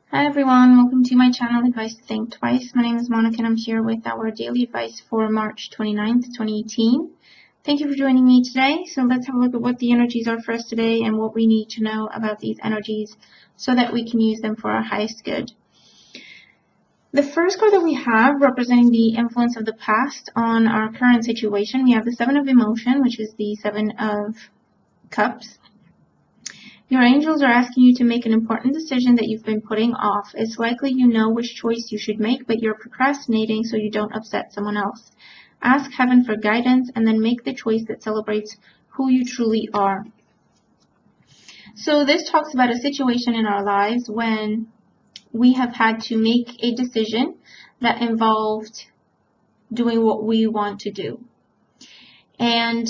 Hi everyone, welcome to my channel Advice to Think Twice. My name is Monica and I'm here with our daily advice for March 29th, 2018. Thank you for joining me today. So let's have a look at what the energies are for us today and what we need to know about these energies so that we can use them for our highest good. The first card that we have representing the influence of the past on our current situation, we have the Seven of Emotion, which is the Seven of Cups. Your angels are asking you to make an important decision that you've been putting off. It's likely you know which choice you should make, but you're procrastinating so you don't upset someone else. Ask heaven for guidance and then make the choice that celebrates who you truly are. So this talks about a situation in our lives when we have had to make a decision that involved doing what we want to do. And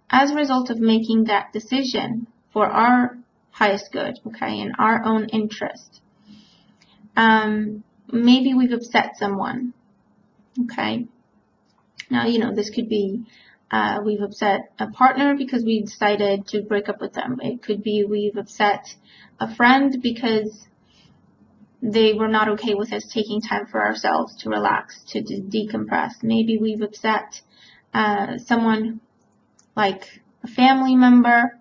as a result of making that decision for our highest good, okay, in our own interest, maybe we've upset someone, okay. Now, this could be we've upset a partner because we decided to break up with them. It could be we've upset a friend because they were not okay with us taking time for ourselves to relax, to decompress. Maybe we've upset someone like a family member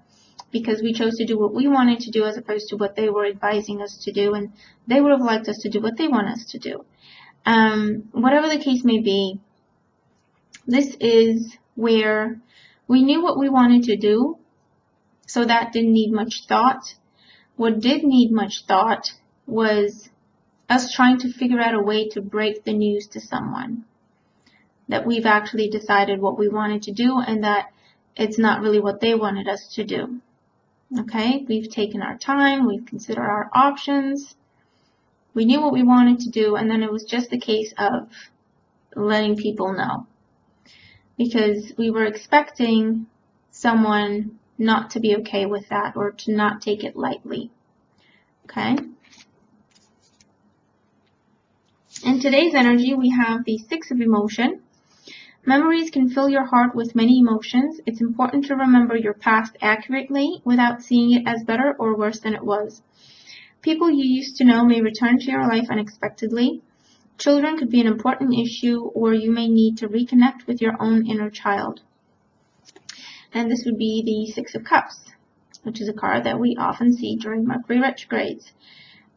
because we chose to do what we wanted to do as opposed to what they were advising us to do, and they would have liked us to do what they want us to do. Whatever the case may be, this is where we knew what we wanted to do, so that didn't need much thought. What did need much thought was us trying to figure out a way to break the news to someone that we've actually decided what we wanted to do and that it's not really what they wanted us to do. Okay, we've taken our time, we've considered our options, we knew what we wanted to do, and then it was just a case of letting people know. Because we were expecting someone not to be okay with that or to not take it lightly. Okay? In today's energy, we have the Six of Emotion. Memories can fill your heart with many emotions. It's important to remember your past accurately without seeing it as better or worse than it was. People you used to know may return to your life unexpectedly. Children could be an important issue, or you may need to reconnect with your own inner child. And this would be the Six of Cups, which is a card that we often see during Mercury retrogrades.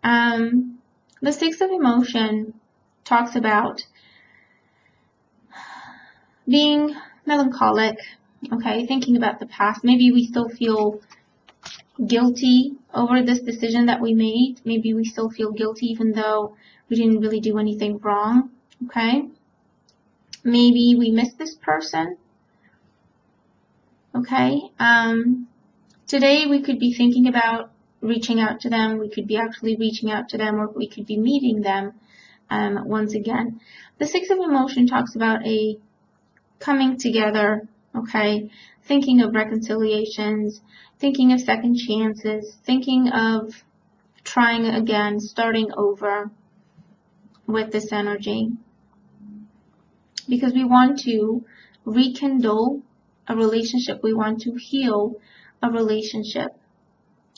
The Six of Emotion talks about being melancholic, okay, thinking about the past. Maybe we still feel guilty over this decision that we made. Maybe we still feel guilty even though we didn't really do anything wrong, okay? Maybe we miss this person, okay? Today we could be thinking about reaching out to them. We could be actually reaching out to them, or we could be meeting them once again. The Six of Emotion talks about a coming together, okay, thinking of reconciliations, thinking of second chances, thinking of trying again, starting over with this energy. Because we want to rekindle a relationship, we want to heal a relationship.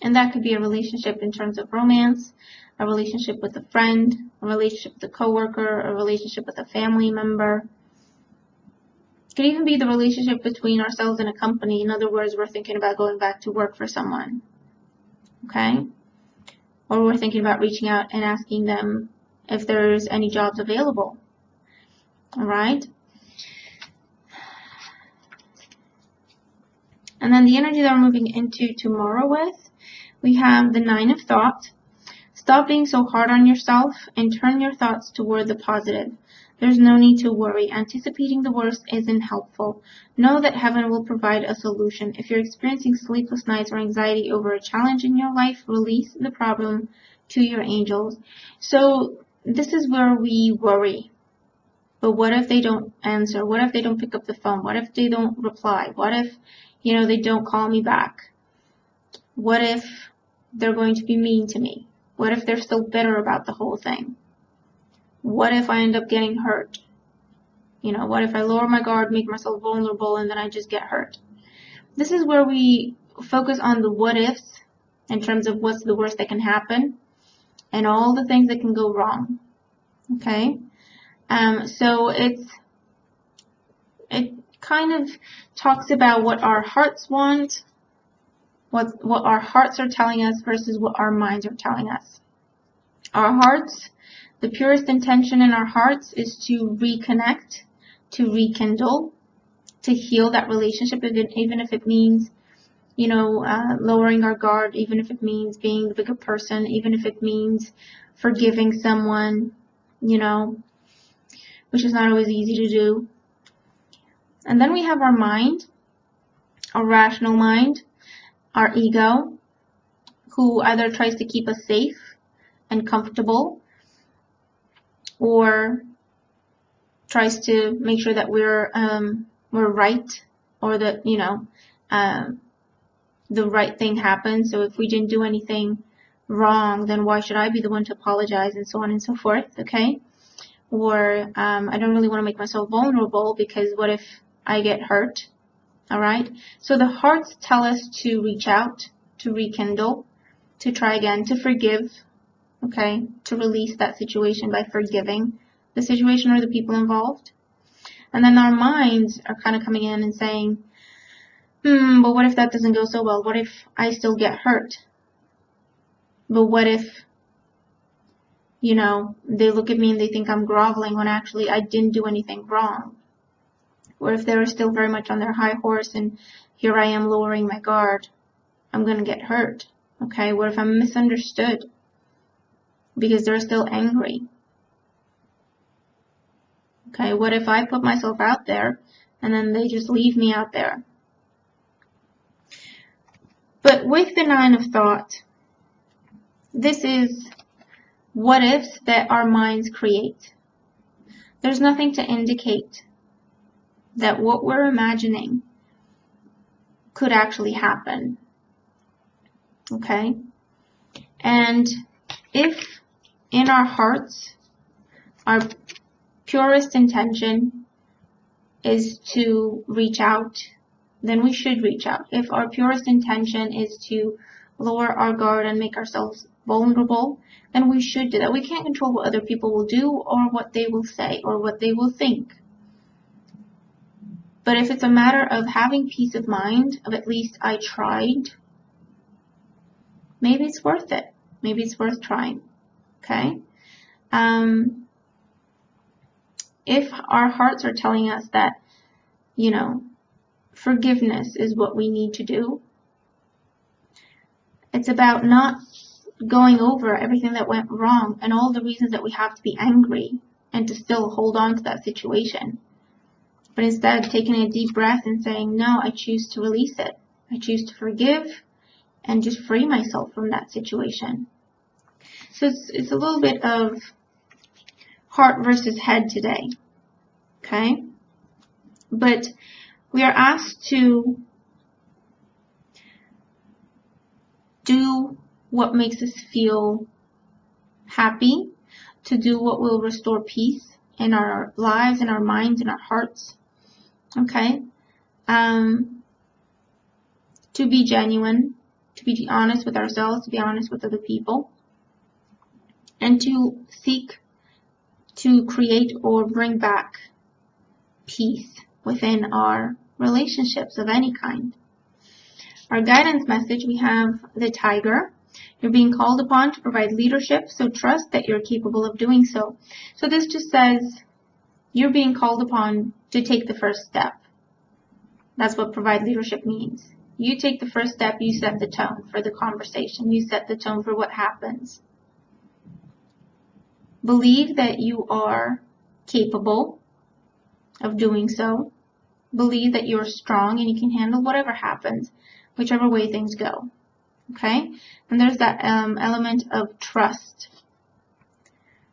And that could be a relationship in terms of romance, a relationship with a friend, a relationship with a coworker, a relationship with a family member. It could even be the relationship between ourselves and a company. In other words, we're thinking about going back to work for someone, okay? Or we're thinking about reaching out and asking them if there's any jobs available, all right? And then the energy that we're moving into tomorrow with, we have the Nine of Thoughts. Stop being so hard on yourself and turn your thoughts toward the positive. There's no need to worry. Anticipating the worst isn't helpful. Know that heaven will provide a solution. If you're experiencing sleepless nights or anxiety over a challenge in your life, release the problem to your angels. So this is where we worry. But what if they don't answer? What if they don't pick up the phone? What if they don't reply? What if, they don't call me back? What if they're going to be mean to me? What if they're still bitter about the whole thing? What if I end up getting hurt? What if I lower my guard, make myself vulnerable, and then I just get hurt? This is where we focus on the what ifs in terms of what's the worst that can happen. and all the things that can go wrong. Okay? So it kind of talks about what our hearts want, what our hearts are telling us versus what our minds are telling us. Our hearts, the purest intention in our hearts is to reconnect, to rekindle, to heal that relationship, even if it means, lowering our guard, even if it means being the bigger person, even if it means forgiving someone, which is not always easy to do. And then we have our mind, our rational mind, our ego, who either tries to keep us safe and comfortable, or tries to make sure that we're right, or that the right thing happens. So if we didn't do anything wrong, then why should I be the one to apologize, and so on and so forth, okay? Or I don't really want to make myself vulnerable, because what if I get hurt? All right? So the hearts tell us to reach out, to rekindle, to try again, to forgive, okay? To release that situation by forgiving the situation or the people involved. And then our minds are kind of coming in and saying, but what if that doesn't go so well? What if I still get hurt? But what if, they look at me and they think I'm groveling when actually I didn't do anything wrong? Or if they're still very much on their high horse and here I am lowering my guard, I'm going to get hurt. Okay, what if I'm misunderstood because they're still angry? Okay, what if I put myself out there and then they just leave me out there? But with the Nine of Thought, this is what ifs that our minds create. There's nothing to indicate that what we're imagining could actually happen. Okay? And if in our hearts, our purest intention is to reach out, then we should reach out. If our purest intention is to lower our guard and make ourselves vulnerable, then we should do that. We can't control what other people will do or what they will say or what they will think. But if it's a matter of having peace of mind, of at least I tried, maybe it's worth it. Maybe it's worth trying. Okay? If our hearts are telling us that, forgiveness is what we need to do, it's about not going over everything that went wrong and all the reasons that we have to be angry and to still hold on to that situation. But instead taking a deep breath and saying, no, I choose to release it. I choose to forgive and just free myself from that situation. So it's a little bit of heart versus head today. Okay? But we are asked to do what makes us feel happy, to do what will restore peace in our lives, in our minds, in our hearts. Okay? To be genuine, to be honest with ourselves, to be honest with other people, and to seek to create or bring back peace within our relationships of any kind. Our guidance message, we have the Tiger. You're being called upon to provide leadership, so trust that you're capable of doing so. So this just says you're being called upon to take the first step. That's what provide leadership means. You take the first step, you set the tone for the conversation. You set the tone for what happens. Believe that you are capable of doing so. Believe that you're strong and you can handle whatever happens, whichever way things go. Okay? And there's that element of trust.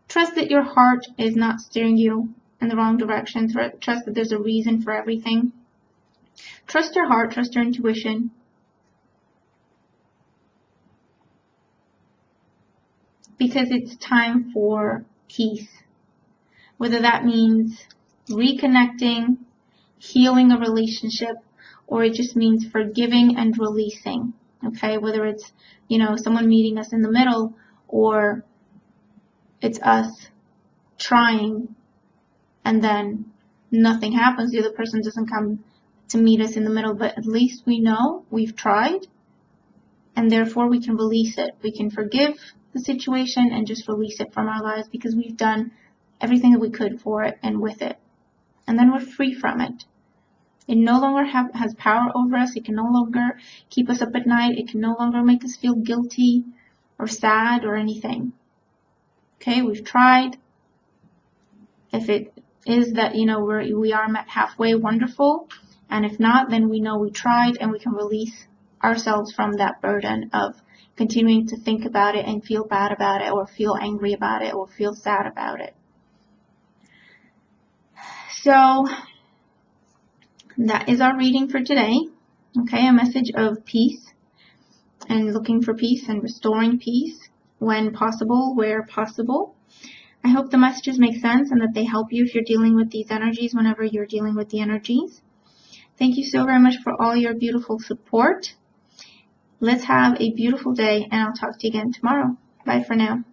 Trust that your heart is not steering you in the wrong direction. Trust that there's a reason for everything. Trust your heart, trust your intuition. Because it's time for peace. Whether that means reconnecting, healing a relationship, or it just means forgiving and releasing. Okay, whether it's, someone meeting us in the middle, or it's us trying and then nothing happens, the other person doesn't come to meet us in the middle, but at least we know we've tried, and therefore we can release it. We can forgive the situation and just release it from our lives because we've done everything that we could for it and with it. And then we're free from it. It no longer has power over us. It can no longer keep us up at night. It can no longer make us feel guilty or sad or anything. Okay, we've tried. If it is that, we are met halfway, wonderful. And if not, then we know we tried, and we can release ourselves from that burden of continuing to think about it and feel bad about it, or feel angry about it, or feel sad about it. So that is our reading for today. Okay, a message of peace and looking for peace and restoring peace when possible, where possible. I hope the messages make sense and that they help you if you're dealing with these energies whenever you're dealing with the energies. Thank you so very much for all your beautiful support. Let's have a beautiful day, and I'll talk to you again tomorrow. Bye for now.